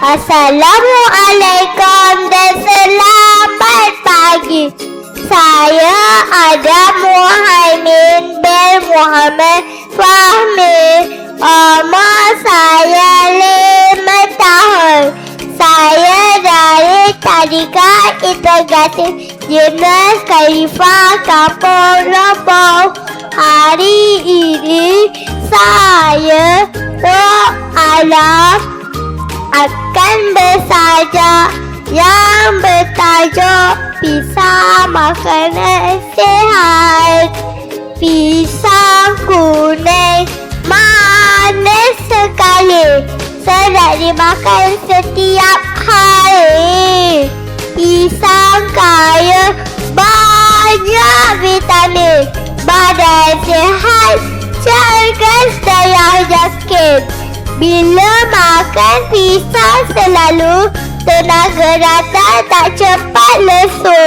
Assalamualaikum dan selamat pagi. Saya Adam Muhaimin bin Muhammad Fahmi. Umur saya 5 tahun. Saya dari Tadika Integratif Jenis Khalifah Kampung Lombok. Hari ini saya alam akan bersaja yang bertajuk pisang makanan sihat. Pisang kuning manis sekali, sedap dimakan setiap hari. Pisang kaya banyak vitamin, badan sihat, cergas daya yakin. Bila makan pisang selalu tenaga datang tak cepat lesu.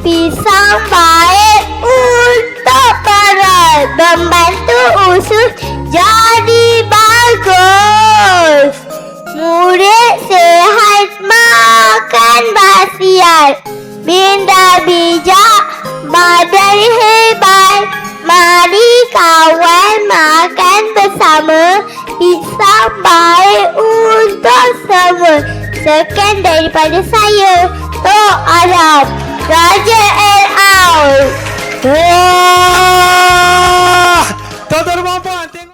Pisang baik untuk perut, membantu usus jadi bagus. Murid sihat makan basian, minda bijak badan hebat. Mari kawan makan bersama, pisang baik untuk semua. Sekian daripada saya, Tok Arab, Raja El Out. Tuan-tuan